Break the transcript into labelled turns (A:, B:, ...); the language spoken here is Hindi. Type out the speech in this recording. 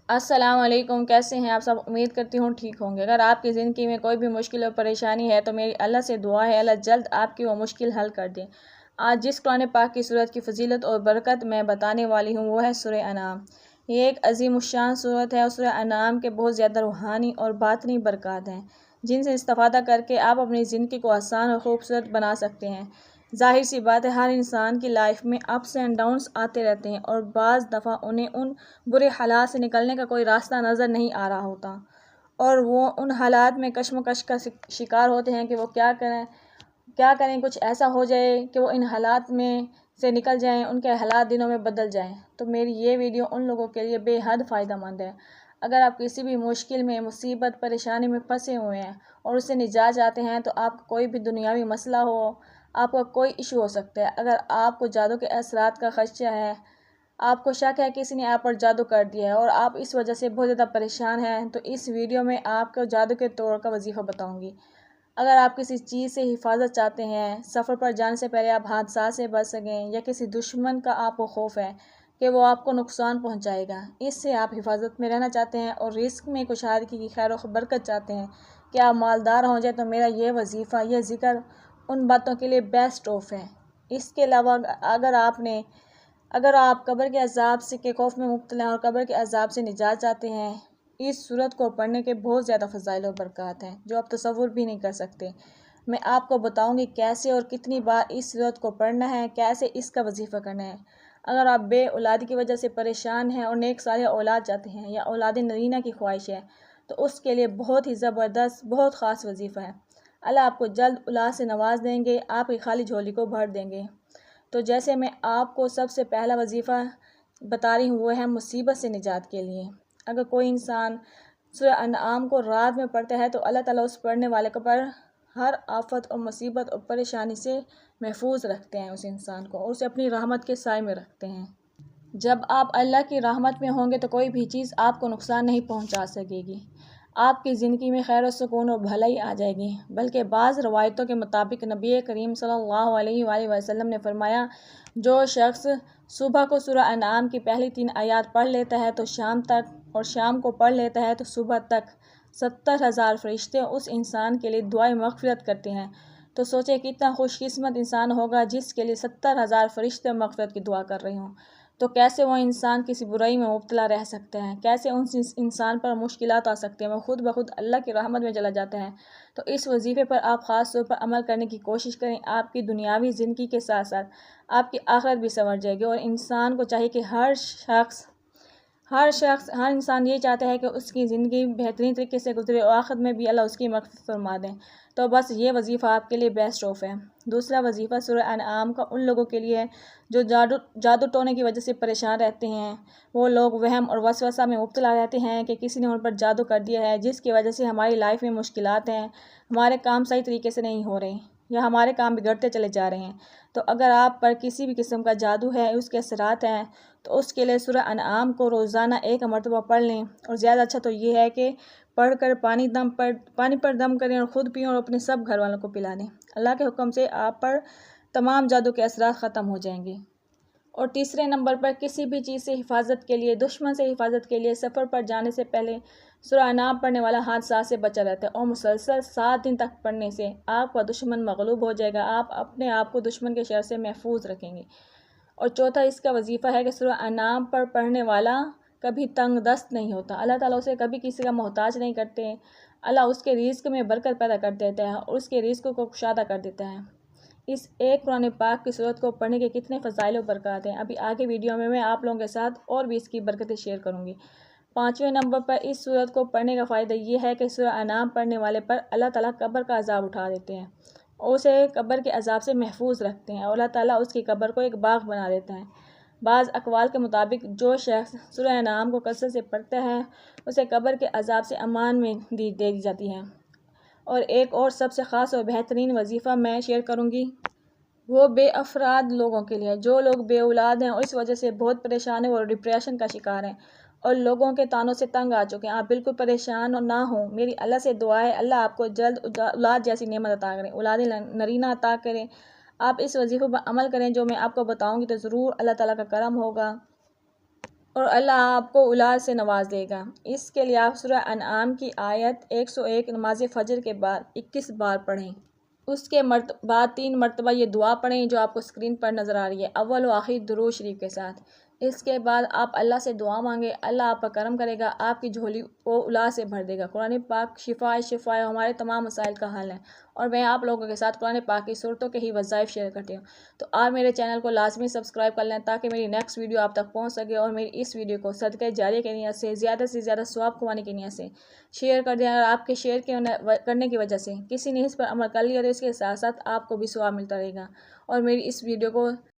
A: अस्सलाम वालेकुम। कैसे हैं आप सब? उम्मीद करती हूँ ठीक होंगे। अगर आपकी ज़िंदगी में कोई भी मुश्किल और परेशानी है तो मेरी अल्लाह से दुआ है अल्लाह जल्द आपकी वो मुश्किल हल कर दे। आज जिस कुरान पाक की सूरत की फ़जीलत और बरकत मैं बताने वाली हूँ वो है सूरह अनाम। ये एक अज़ीमुश्शान सूरत है और सूरह अनाम के बहुत ज़्यादा रूहानी और बातनी बरक़ात हैं जिनसे इस्तिफ़ादा करके आप अपनी ज़िंदगी को आसान और ख़ूबसूरत बना सकते हैं। ज़ाहिर सी बात है, हर इंसान की लाइफ में अप्स एंड डाउन्स आते रहते हैं और बाज़ दफ़ा उन्हें उन बुरे हालात से निकलने का कोई रास्ता नज़र नहीं आ रहा होता और वो उन हालात में कश्मकश का शिकार होते हैं कि वो क्या करें, कुछ ऐसा हो जाए कि वो इन हालात में से निकल जाएं, उनके हालात दिनों में बदल जाएं। तो मेरी ये वीडियो उन लोगों के लिए बेहद फ़ायदेमंद है। अगर आप किसी भी मुश्किल में, मुसीबत, परेशानी में फंसे हुए हैं और उससे निजात चाहते हैं तो आपका कोई भी दुनियावी मसला हो, आपका कोई इशू हो सकता है। अगर आपको जादू के असरात का खदशा है, आपको शक है किसी ने आप पर जादू कर दिया है और आप इस वजह से बहुत ज़्यादा परेशान हैं, तो इस वीडियो में आपको जादू के तोड़ का वजीफ़ा बताऊंगी। अगर आप किसी चीज़ से हिफाजत चाहते हैं, सफ़र पर जाने से पहले आप हादसा से बच सकें, या किसी दुश्मन का आपको खौफ है कि वो आपको नुकसान पहुंचाएगा, इससे आप हिफाजत में रहना चाहते हैं और रिस्क में कुशादगी की खैर और बरकत चाहते हैं कि आप मालदार हो जाए, तो मेरा ये वजीफ़ा, यह ज़िक्र उन बातों के लिए बेस्ट ऑफ है। इसके अलावा अगर आप कब्र के अज़ाब से के खौफ में मुब्तला हैं और कब्र के अज़ाब से निजात चाहते हैं, इस सूरत को पढ़ने के बहुत ज़्यादा फ़ज़ाइल और बरक़ात हैं जो आप तसव्वुर भी नहीं कर सकते। मैं आपको बताऊंगी कैसे और कितनी बार इस सूरत को पढ़ना है, कैसे इसका वजीफ़ा करना है। अगर आप बे औलादी की वजह से परेशान हैं और नेक सालिह औलाद चाहते हैं या औलाद नरीना की ख्वाहिश है, तो उसके लिए बहुत ही ज़बरदस्त, बहुत ख़ास वजीफ़ा है। अल्लाह आपको जल्द औलाद से नवाज देंगे, आपकी खाली झोली को भर देंगे। तो जैसे मैं आपको सबसे पहला वजीफ़ा बता रही हूँ वो है मुसीबत से निजात के लिए। अगर कोई इंसान सूरह अनआम को रात में पढ़ता है तो अल्लाह ताला उस पढ़ने वाले को पर हर आफत और मुसीबत और परेशानी से महफूज रखते हैं उस इंसान को, और उसे अपनी रहमत के साए में रखते हैं। जब आप अल्लाह की रहमत में होंगे तो कोई भी चीज़ आपको नुकसान नहीं पहुंचा सकेगी। आपकी ज़िंदगी में खैर सुकून और भलाई आ जाएगी। बल्कि बाज़ रवायतों के मुताबिक नबी करीम सल्लल्लाहु अलैहि वसल्लम ने फरमाया, जो शख्स सुबह को सूरह अनआम की पहली 3 आयत पढ़ लेता है तो शाम तक, और शाम को पढ़ लेता है तो सुबह तक 70,000 फरिश्ते उस इंसान के लिए दुआए मग़फ़िरत करते हैं। तो सोचे कितना खुशकिस्मत इंसान होगा जिसके लिए 70,000 फरिश्ते मग़फ़िरत की दुआ कर रहे हों। तो कैसे वो इंसान किसी बुराई में मुब्तला रह सकता है, कैसे उन इंसान पर मुश्किलात आ सकते हैं, वो खुद ब खुद अल्लाह की रहमत में चला जाता है। तो इस वजीफ़े पर आप ख़ास तौर पर अमल करने की कोशिश करें। आपकी दुनियावी ज़िंदगी के साथ साथ आपकी आखिरत भी संवर जाएगी। और इंसान को चाहिए कि हर इंसान ये चाहता है कि उसकी ज़िंदगी बेहतरीन तरीके से गुजरे और आखिरत में भी अल्लाह उसकी मग़फ़िरत फरमा दें। तो बस ये वजीफ़ा आपके लिए बेस्ट ऑफ है। दूसरा वजीफ़ा सूरह अनआम का उन लोगों के लिए है जो जादू टोने की वजह से परेशान रहते हैं। वो लोग वहम और वसवसा में मुब्तला रहते हैं कि किसी ने उन पर जादू कर दिया है, जिसकी वजह से हमारी लाइफ में मुश्किलात हैं, हमारे काम सही तरीके से नहीं हो रहे या हमारे काम बिगड़ते चले जा रहे हैं। तो अगर आप पर किसी भी किस्म का जादू है, उसके असरात हैं, तो उसके लिए सूरह अनआम को रोज़ाना 1 मरतबा पढ़ लें। और ज़्यादा अच्छा तो ये है कि पढ़कर पानी पर दम करें और ख़ुद पिएँ और अपने सब घर वालों को पिला दें। अल्लाह के हुक्म से आप पर तमाम जादू के असरात ख़त्म हो जाएंगे। और तीसरे नंबर पर किसी भी चीज़ से हिफाजत के लिए, दुश्मन से हिफाजत के लिए सफ़र पर जाने से पहले सूरह अनाम पढ़ने वाला हादसा से बचा रहता है। और मुसलसल 7 दिन तक पढ़ने से आपका दुश्मन मगलूब हो जाएगा, आप अपने आप को दुश्मन के शर से महफूज रखेंगे। और चौथा इसका वजीफ़ा है कि सूरह अनाम पर पढ़ने वाला कभी तंग दस्त नहीं होता। अल्लाह ताला उसे कभी किसी का मोहताज नहीं करते। अल्लाह उसके रिज़्क़ में बरकत पैदा कर देता है और उसके रिज़्क़ को कुशादा कर देता है। इस एक कुरान पाक की सूरत को पढ़ने के कितने फ़ज़ाइल और बरक़ात हैं, अभी आगे वीडियो में मैं आप लोगों के साथ और भी इसकी बरकतें शेयर करूँगी। 5वें नंबर पर इस सूरत को पढ़ने का फ़ायदा ये है कि सूरह अनाम पढ़ने वाले पर अल्लाह ताला कब्र का अज़ाब उठा देते हैं और उसे कब्र के अज़ाब से महफूज रखते हैं और अल्लाह ताला उसकी कब्र को एक बाग़ बना देता है। बाज़ अक़वाल के मुताबिक जो शख्स सूरह अनाम को कसरत से पढ़ता है उसे कब्र के अज़ाब से अमान में दे दी जाती है। और एक और सबसे ख़ास और बेहतरीन वजीफ़ा मैं शेयर करूँगी, वो बेअफ़राद लोगों के लिए, जो लोग बे औलाद हैं और इस वजह से बहुत परेशान हैं और डिप्रेशन का शिकार हैं और लोगों के तानों से तंग आ चुके हैं। आप बिल्कुल परेशान और ना हो, मेरी अल्लाह से दुआ है अल्लाह आपको जल्द औलाद जैसी नेमत अता करें, औलाद नरीना अता करें। आप इस वजीफ़े पर अमल करें जो मैं आपको बताऊँगी, तो ज़रूर अल्लाह ताला का करम होगा और अल्लाह आपको औलाद से नवाज देगा। इसके लिए आप सूरह अनआम की आयत 101 नमाज फ़जर के बाद 21 बार पढ़ें। उसके बाद 3 मरतबा ये दुआ पढ़ें जो आपको स्क्रीन पर नज़र आ रही है, अव्वल व आखिर दुरूद शरीफ के साथ। इसके बाद आप अल्लाह से दुआ मांगे, अल्लाह आप पर करम करेगा, आपकी झोली को औलाद से भर देगा। कुरान पाक शिफा हमारे तमाम मसाइल का हल है। और मैं आप लोगों के साथ कुरान पाक की सूरतों के ही वज़ाइफ शेयर करती हूँ। तो आप मेरे चैनल को लाजमी सब्सक्राइब कर लें ताकि मेरी नेक्स्ट वीडियो आप तक पहुँच सके, और मेरी इस वीडियो को सदक़े जारिया की नीयत से ज़्यादा सवाब कमाने की नीयत से शेयर कर दें। अगर आपके शेयर करने की वजह से किसी ने इस पर अमल कर लिया तो इसके साथ साथ आपको भी सवाब मिलता रहेगा। और मेरी इस वीडियो को